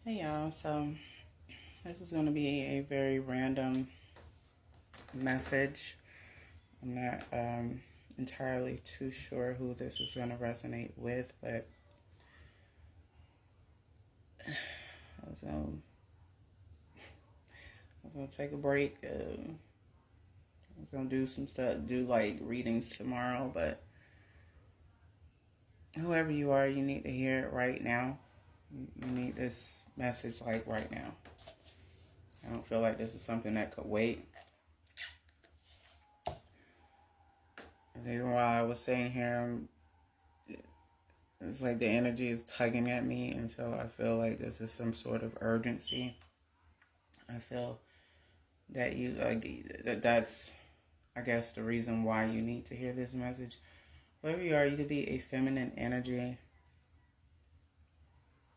Hey y'all, so this is going to be a very random message. I'm not entirely too sure who this is going to resonate with, but I was going to take a break. I was going to do some stuff, do like readings tomorrow, but whoever you are, you need to hear it right now. You need this message like right now. I don't feel like this is something that could wait. Even while I was saying here, it's like the energy is tugging at me, and so I feel like this is some sort of urgency. I feel that that's, I guess, the reason why you need to hear this message. Whoever you are, you could be a feminine energy.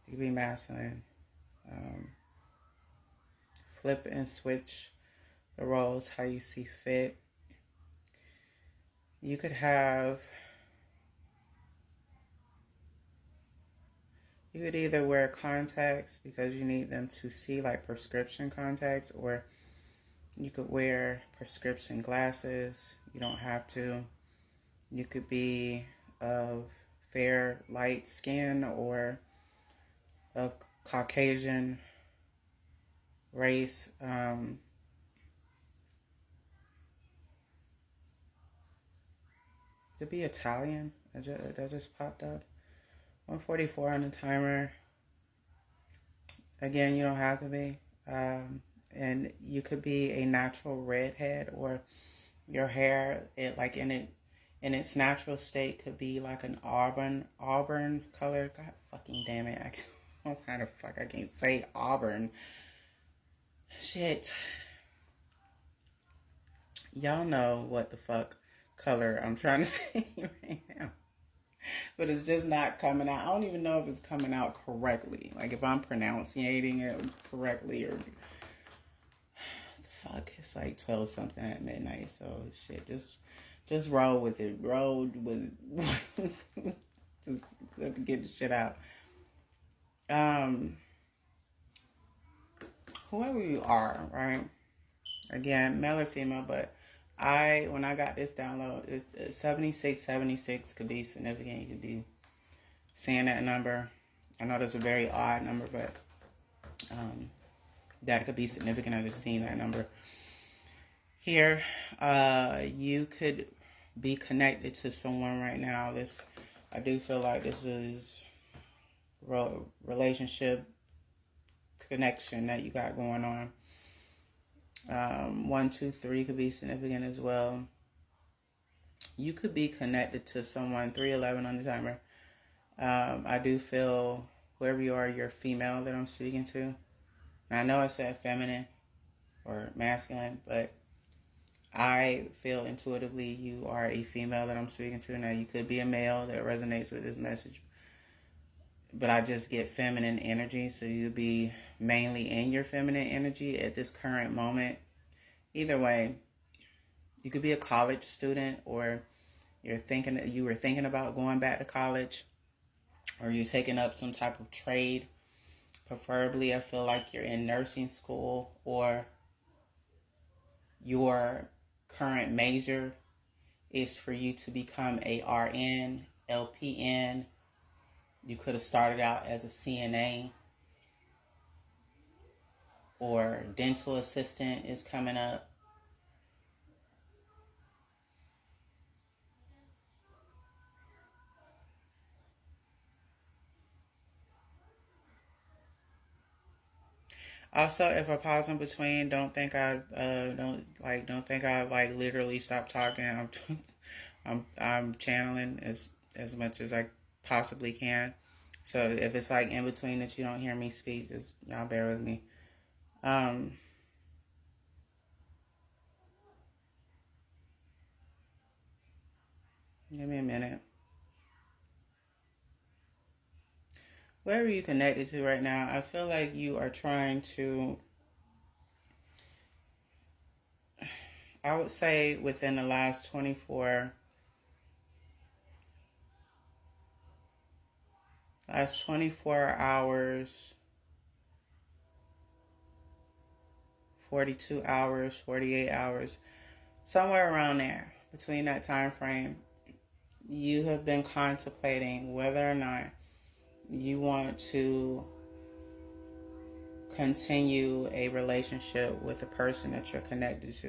You could be masculine. Flip and switch the roles how you see fit. You could have... You could either wear contacts because you need them to see, like prescription contacts, or you could wear prescription glasses. You don't have to. You could be of fair, light skin or of Caucasian race. Could be Italian. That just popped up. 144 on the timer. Again, you don't have to be. And you could be a natural redhead, or your hair, in its natural state, could be like an auburn color. God fucking damn it! How the fuck I can't say auburn? Shit. Y'all know what the fuck color I'm trying to say right now. But it's just not coming out. I don't even know if it's coming out correctly. Like if I'm pronouncing it correctly or... The fuck? It's like 12 something at midnight. So shit, just roll with it. Roll with... just let me get the shit out. Whoever you are, right? Again, male or female, but when I got this download, it's 7676 could be significant. You could be seeing that number. I know that's a very odd number, but that could be significant. I just seen that number here. You could be connected to someone right now. I do feel like this is relationship connection that you got going on. 1, 2, 3 could be significant as well. You could be connected to someone. 311 on the timer. I do feel whoever you are, you're female that I'm speaking to. And I know I said feminine or masculine, but I feel intuitively you are a female that I'm speaking to. Now, you could be a male that resonates with this message, but I just get feminine energy, so you'll be mainly in your feminine energy at this current moment. Either way, you could be a college student, or you were thinking about going back to college, or you're taking up some type of trade. Preferably, I feel like you're in nursing school, or your current major is for you to become a RN, LPN. You could have started out as a CNA, or dental assistant is coming up. Also, if I pause in between, don't think I literally stop talking. I'm channeling as much as I possibly can. So if it's like in between that you don't hear me speak, just y'all bear with me. Give me a minute. Wherever you connected to right now, I feel like you are trying to, I would say within the last 24 hours, 42 hours, 48 hours, somewhere around there, between that time frame, you have been contemplating whether or not you want to continue a relationship with the person that you're connected to.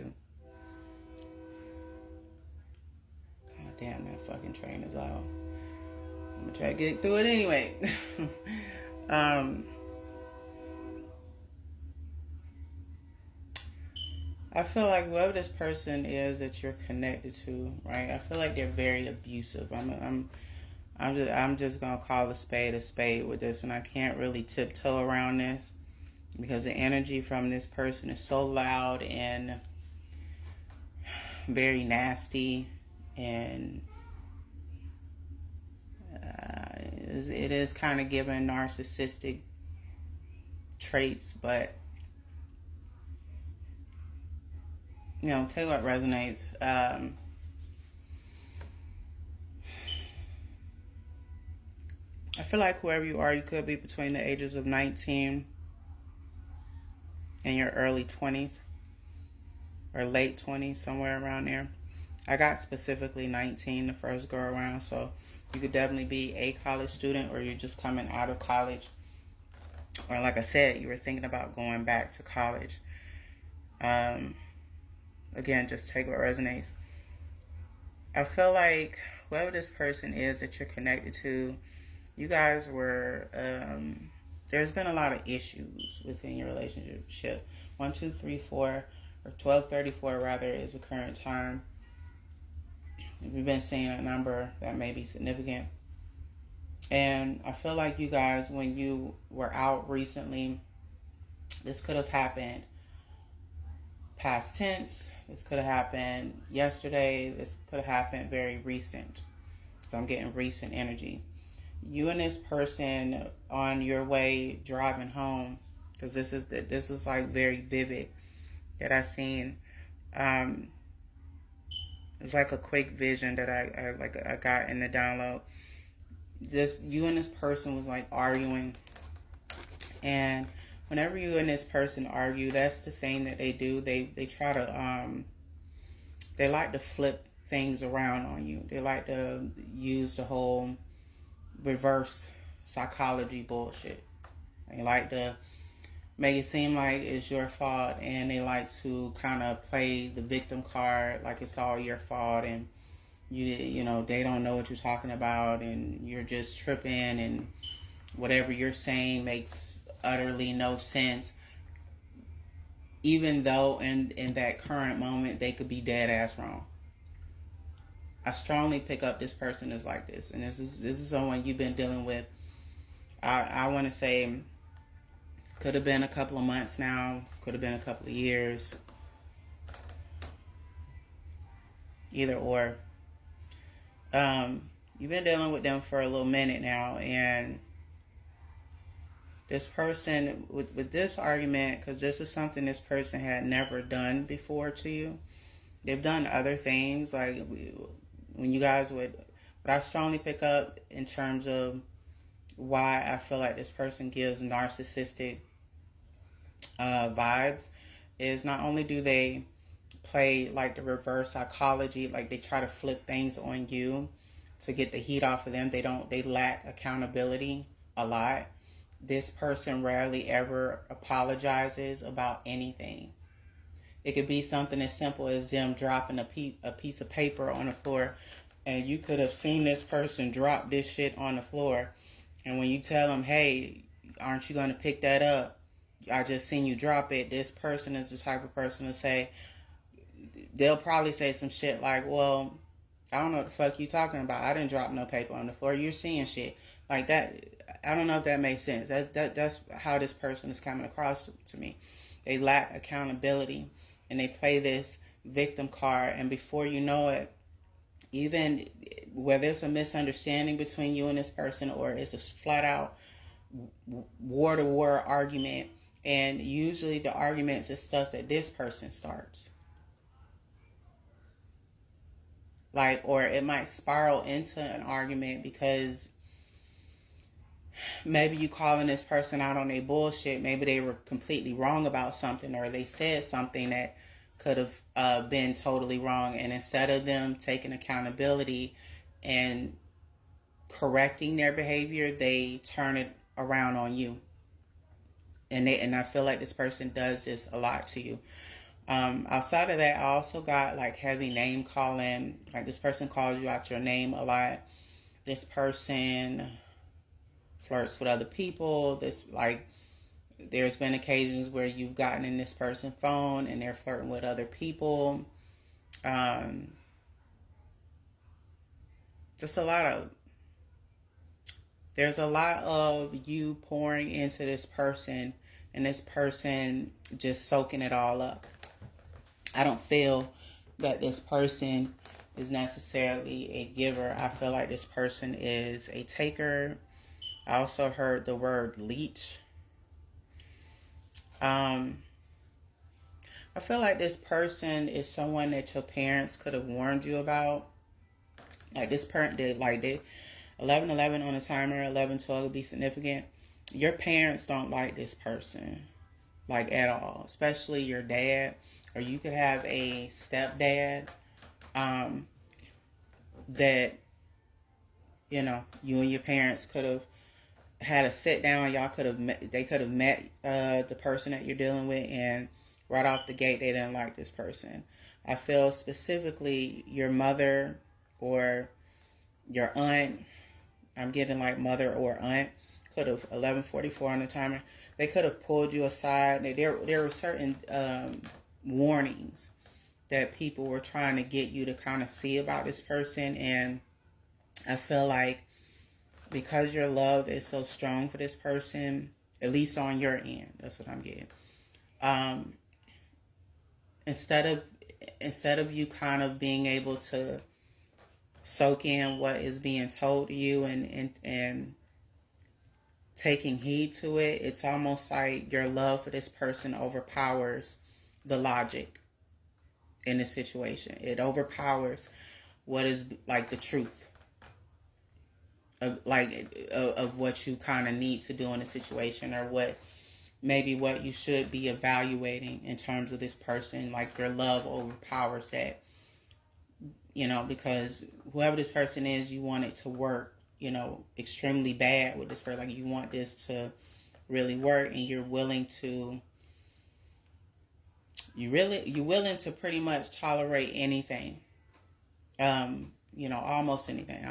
God damn, that fucking train is out. I'm gonna try to get through it anyway. I feel like whoever this person is that you're connected to, right? I feel like they're very abusive. I'm just gonna call a spade with this one. I can't really tiptoe around this because the energy from this person is so loud and very nasty, and it is kind of given narcissistic traits, but you know, take what resonates. I feel like whoever you are, you could be between the ages of 19 and your early 20s or late 20s, somewhere around there. I got specifically 19 the first go around, so you could definitely be a college student, or you're just coming out of college, or like I said, you were thinking about going back to college. Again, just take what resonates. I feel like whoever this person is that you're connected to, you guys were, there's been a lot of issues within your relationship. 1, 2, 3, 4, or 1234 rather is the current time. We've been seeing a number that may be significant. And I feel like you guys, when you were out recently, this could have happened past tense. This could have happened yesterday. This could have happened very recent. So I'm getting recent energy. You and this person on your way driving home, because this is like very vivid that I seen. It's like a quick vision that I got in the download. Just you and this person was like arguing, and whenever you and this person argue, that's the thing that they do. They try to they like to flip things around on you. They like to use the whole reverse psychology bullshit. They like to make it seem like it's your fault, and they like to kind of play the victim card like it's all your fault, and you know, they don't know what you're talking about, and you're just tripping, and whatever you're saying makes utterly no sense, even though in that current moment they could be dead ass wrong. I strongly pick up this person is like this, and this is someone you've been dealing with. I want to say could have been a couple of months now, could have been a couple of years, either or. You've been dealing with them for a little minute now, and this person, with this argument, because this is something this person had never done before to you. They've done other things, like when you guys would, but I strongly pick up in terms of why I feel like this person gives narcissistic vibes, is not only do they play like the reverse psychology, like they try to flip things on you to get the heat off of them. They lack accountability a lot. This person rarely ever apologizes about anything. It could be something as simple as them dropping a piece of paper on the floor, and you could have seen this person drop this shit on the floor, and when you tell them, hey, aren't you going to pick that up? I just seen you drop it. This person is the type of person to say, they'll probably say some shit like, well, I don't know what the fuck you talking about. I didn't drop no paper on the floor. You're seeing shit like that. I don't know if that makes sense. That's how this person is coming across to me. They lack accountability, and they play this victim card, and before you know it, even whether it's a misunderstanding between you and this person, or it's a flat out war-to-war argument, and usually the arguments is stuff that this person starts. Like, or it might spiral into an argument because maybe you calling this person out on their bullshit. Maybe they were completely wrong about something, or they said something that could have been totally wrong. And instead of them taking accountability and correcting their behavior, they turn it around on you. And I feel like this person does this a lot to you. Outside of that, I also got like heavy name calling. Like this person calls you out your name a lot. This person flirts with other people. There's been occasions where you've gotten in this person's phone and they're flirting with other people. There's a lot of you pouring into this person and this person just soaking it all up. I don't feel that this person is necessarily a giver. I feel like this person is a taker. I also heard the word leech. I feel like this person is someone that your parents could have warned you about. Like this parent did, like they 11:11 on the timer, 11:12 would be significant. Your parents don't like this person, like at all, especially your dad, or you could have a stepdad that, you know, you and your parents could have had a sit down. Y'all could have met, they could have met the person that you're dealing with, and right off the gate they didn't like this person. I feel specifically your mother or your aunt, I'm getting like mother or aunt, could have 11:44 on the timer. They could have pulled you aside. There were certain warnings that people were trying to get you to kind of see about this person, and I feel like because your love is so strong for this person, at least on your end, that's what I'm getting. Instead of you kind of being able to soak in what is being told to you and taking heed to it, it's almost like your love for this person overpowers the logic in the situation. It overpowers what is like the truth of what you kind of need to do in a situation, or what you should be evaluating in terms of this person. Like your love overpowers that, you know, because whoever this person is, you want it to work, you know, extremely bad with this person. Like you want this to really work, and you're willing to pretty much tolerate anything. You know, almost anything.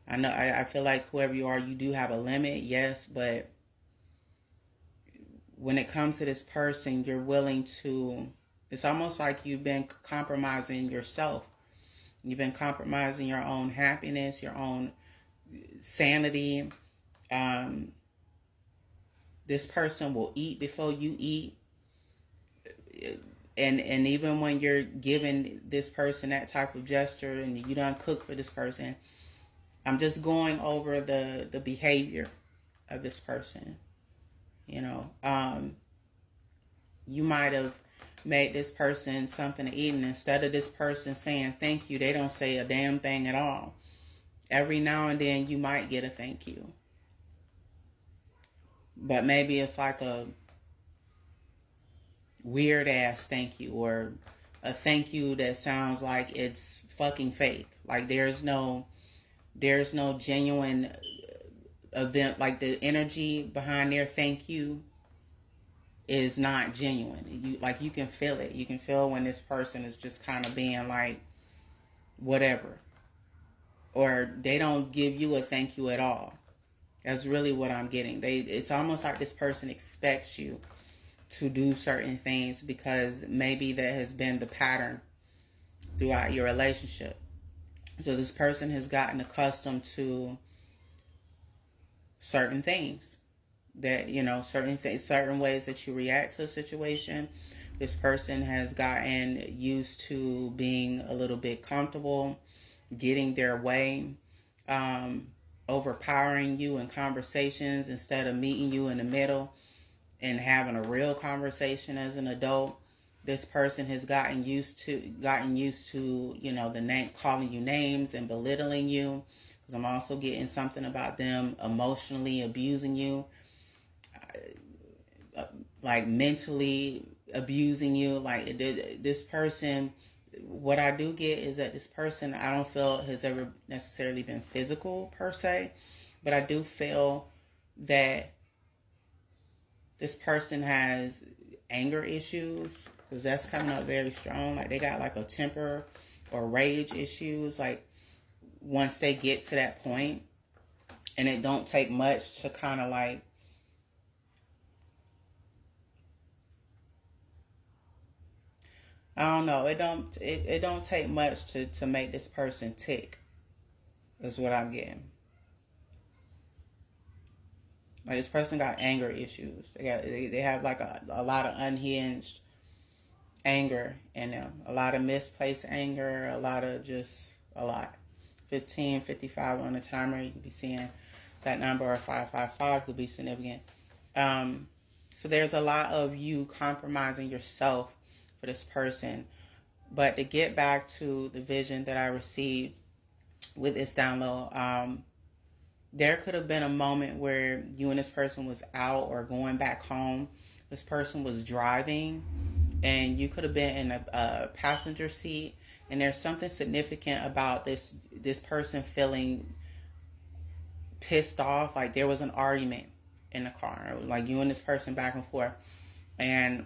I feel like whoever you are, you do have a limit, yes, but when it comes to this person, you're willing to, it's almost like you've been compromising yourself. You've been compromising your own happiness, your own sanity. This person will eat before you eat. And even when you're giving this person that type of gesture and you don't cook for this person, I'm just going over the behavior of this person. You know, you might have made this person something to eat, and instead of this person saying thank you, they don't say a damn thing at all. Every now and then you might get a thank you, but maybe it's like a weird ass thank you, or a thank you that sounds like it's fucking fake. Like there's no genuine event. Like the energy behind their thank you is not genuine. You can feel it. You can feel when this person is just kind of being like whatever, or they don't give you a thank you at all. That's really what I'm getting. It's almost like this person expects you to do certain things because maybe that has been the pattern throughout your relationship. So this person has gotten accustomed to certain things that, you know, certain ways that you react to a situation. This person has gotten used to being a little bit comfortable, getting their way, overpowering you in conversations instead of meeting you in the middle and having a real conversation as an adult. This person has gotten used to, you know, calling you names and belittling you. because I'm also getting something about them emotionally abusing you, like mentally abusing you. Like this person, what I do get is that this person, I don't feel has ever necessarily been physical per se, but I do feel that this person has anger issues, because that's coming up very strong. Like they got like a temper or rage issues. Like once they get to that point, and it don't take much to kind of like I don't know. It don't take much to make this person tick. Is what I'm getting. Like this person got anger issues. They have like a lot of unhinged anger in them. A lot of misplaced anger. A lot of just a lot. 1555 on the timer. You can be seeing that number, or 555 could be significant. So there's a lot of you compromising yourself for this person. But to get back to the vision that I received with this download, there could have been a moment where you and this person was out or going back home. This person was driving, and you could have been in a passenger seat. And there's something significant about this person feeling pissed off. Like there was an argument in the car, like you and this person back and forth. And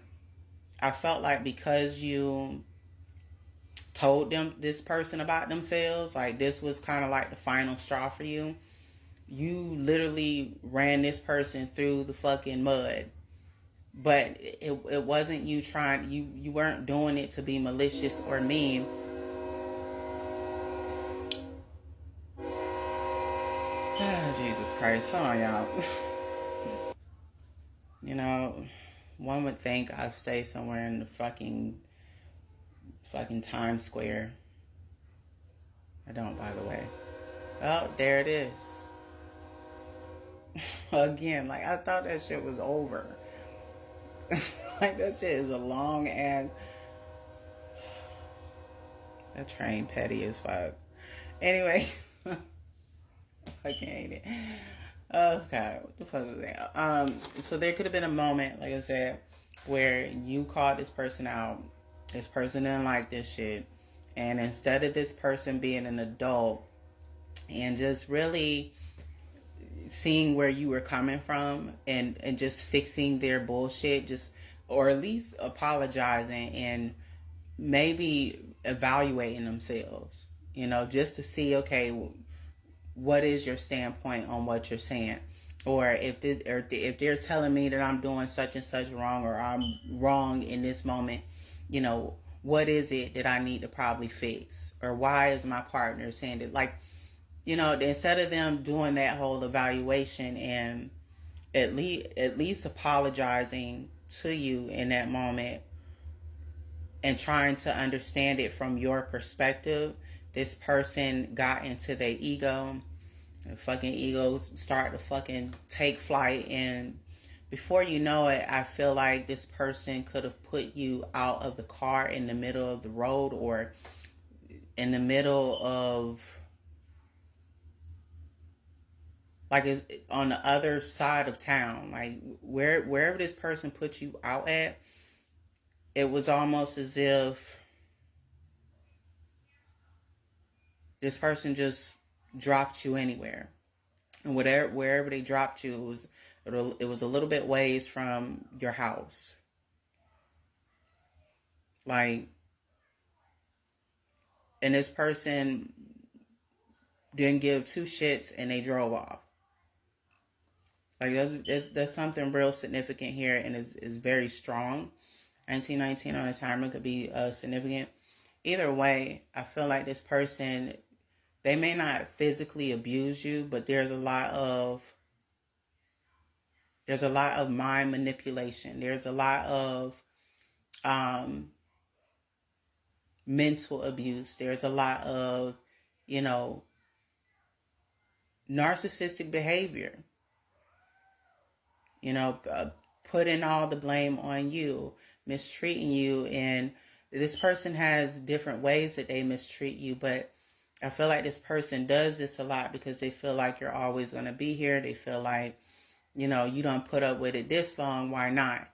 I felt like because you told this person about themselves, like this was kind of like the final straw for you. You literally ran this person through the fucking mud. But it wasn't you trying, you weren't doing it to be malicious or mean. Jesus Christ. Hold on, y'all. You know, one would think I'd stay somewhere in the fucking Times Square. I don't, by the way. Oh, there it is. Again, like I thought that shit was over. Like that shit is a long ass. That train petty as fuck. Anyway, I fucking hate it. Oh god, what the fuck was that? So there could have been a moment, like I said, where you called this person out. This person didn't like this shit, and instead of this person being an adult and just really seeing where you were coming from and just fixing their bullshit, just or at least apologizing and maybe evaluating themselves, you know, just to see, okay, what is your standpoint on what you're saying, or if they're telling me that I'm doing such and such wrong, or I'm wrong in this moment, you know, what is it that I need to probably fix, or why is my partner saying it? Like, you know, instead of them doing that whole evaluation and at least apologizing to you in that moment and trying to understand it from your perspective, this person got into their ego. And fucking egos start to fucking take flight, and before you know it, I feel like this person could have put you out of the car in the middle of the road, or in the middle of, like, it's on the other side of town, like wherever this person put you out at. It was almost as if this person just dropped you anywhere, and wherever they dropped you, it was a little bit ways from your house. Like, and this person didn't give two shits and they drove off. Like there's something real significant here, and is very strong. 1919 on the timer could be significant. Either way, I feel like this person, they may not physically abuse you, but there's a lot of mind manipulation. There's a lot of mental abuse. There's a lot of, you know, narcissistic behavior. You know, putting all the blame on you, mistreating you, and this person has different ways that they mistreat you, but I feel like this person does this a lot because they feel like you're always going to be here. They feel like, you don't put up with it this long. Why not?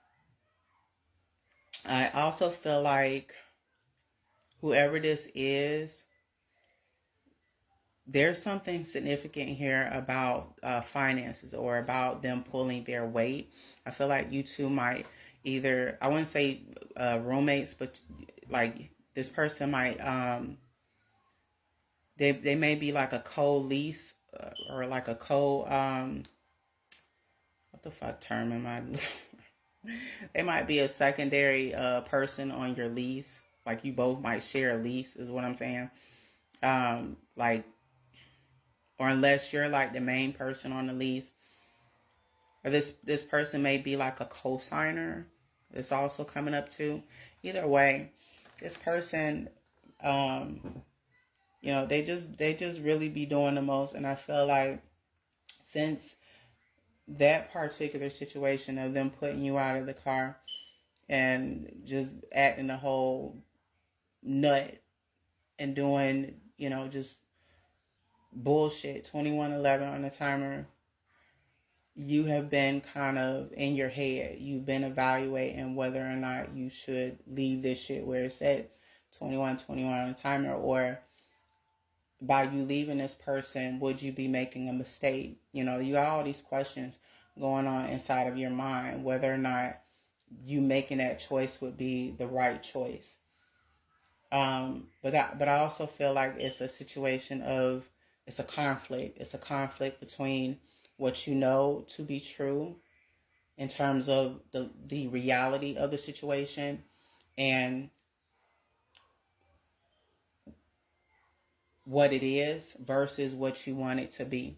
I also feel like whoever this is, there's something significant here about finances or about them pulling their weight. I feel like you two might either, I wouldn't say roommates, but like this person might, they may be like a co-lease or like a what the fuck term am I? They might be a secondary person on your lease. Like you both might share a lease is what I'm saying. Like, or unless you're like the main person on the lease, or this person may be like a co-signer. It's also coming up too. Either way, this person, they just really be doing the most. And I feel like since that particular situation of them putting you out of the car and just acting a whole nut and doing, just bullshit, 2111 on the timer, you have been kind of in your head. You've been evaluating whether or not you should leave this shit where it's at 2121 on the timer, or by you leaving this person, would you be making a mistake? You got all these questions going on inside of your mind, whether or not you making that choice would be the right choice. But I also feel like it's a situation of, it's a conflict. It's a conflict between what you know to be true in terms of the reality of the situation and what it is versus what you want it to be.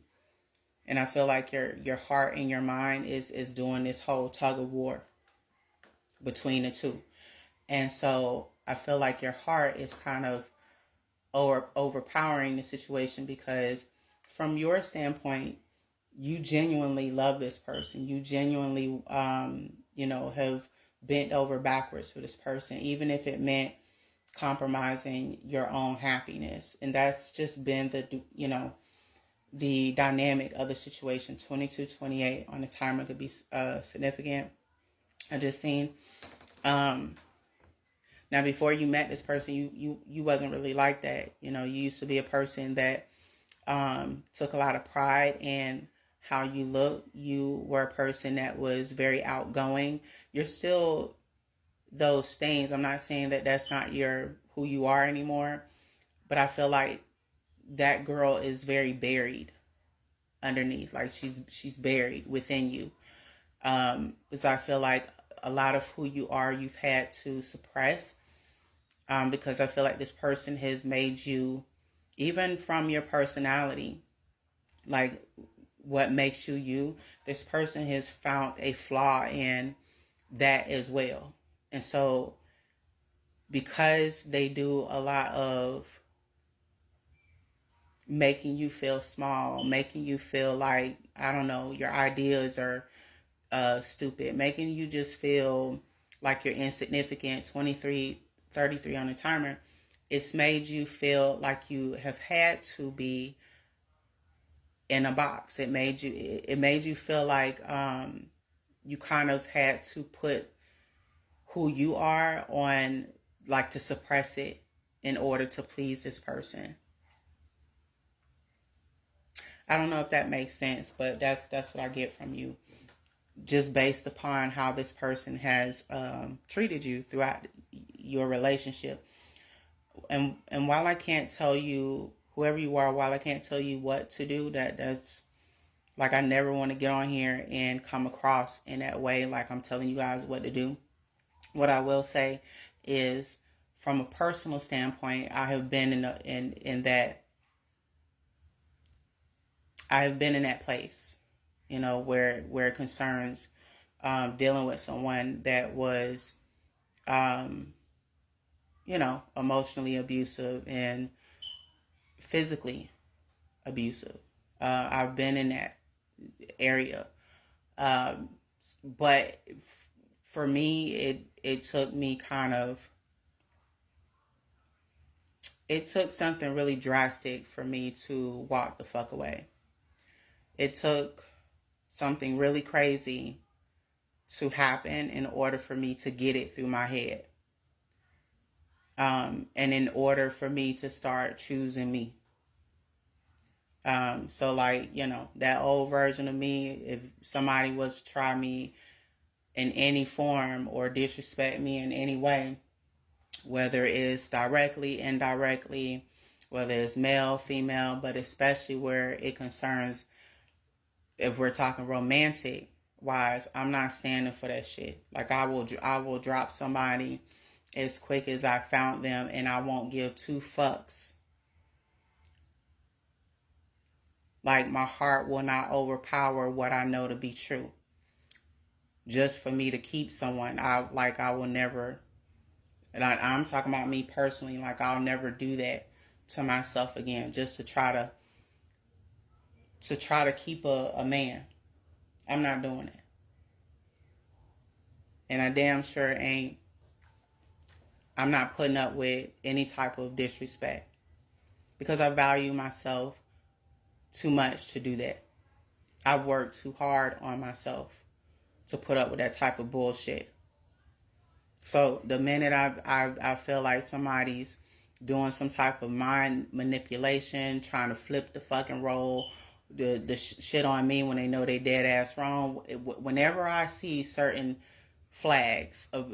And I feel like your heart and your mind is doing this whole tug of war between the two. And so I feel like your heart is kind of overpowering the situation because from your standpoint, you genuinely love this person. You genuinely, have bent over backwards for this person, even if it meant compromising your own happiness. And that's just been the dynamic of the situation. 2228 on the timer could be significant. I just seen. Now, before you met this person, you wasn't really like that. You used to be a person that took a lot of pride in how you look. You were a person that was very outgoing. You're still those things. I'm not saying that that's not who you are anymore, but I feel like that girl is very buried underneath. Like she's buried within you. Because I feel like a lot of who you are, you've had to suppress. Because I feel like this person has made you, even from your personality, like what makes you you, this person has found a flaw in that as well. And so because they do a lot of making you feel small, making you feel like, I don't know, your ideas are stupid, making you just feel like you're insignificant, 33 on the timer, it's made you feel like you have had to be in a box. It made you feel like you kind of had to put who you are on, like to suppress it in order to please this person. I don't know if that makes sense, but that's what I get from you, just based upon how this person has treated you throughout your relationship. And while I can't tell you, whoever you are, while I can't tell you what to do, that's like, I never want to get on here and come across in that way like I'm telling you guys what to do. What I will say is, from a personal standpoint, I have been in that I have been in that place, where it concerns dealing with someone that was emotionally abusive and physically abusive. I've been in that area. But for me, it took me kind of it took something really drastic for me to walk the fuck away. It took something really crazy to happen in order for me to get it through my head. And in order for me to start choosing me. So like, you know, that old version of me, if somebody was to try me in any form or disrespect me in any way, whether it's directly, indirectly, whether it's male, female, but especially where it concerns, if we're talking romantic wise, I'm not standing for that shit. Like I will drop somebody as quick as I found them, and I won't give two fucks. Like my heart will not overpower what I know to be true. Just for me to keep someone, I will never, and I'm talking about me personally, like I'll never do that to myself again, just to try to keep a man. I'm not doing it. And I damn sure ain't, I'm not putting up with any type of disrespect, because I value myself too much to do that. I worked too hard on myself to put up with that type of bullshit. So the minute I feel like somebody's doing some type of mind manipulation, trying to flip the fucking role, the shit on me when they know they dead ass wrong, whenever I see certain flags of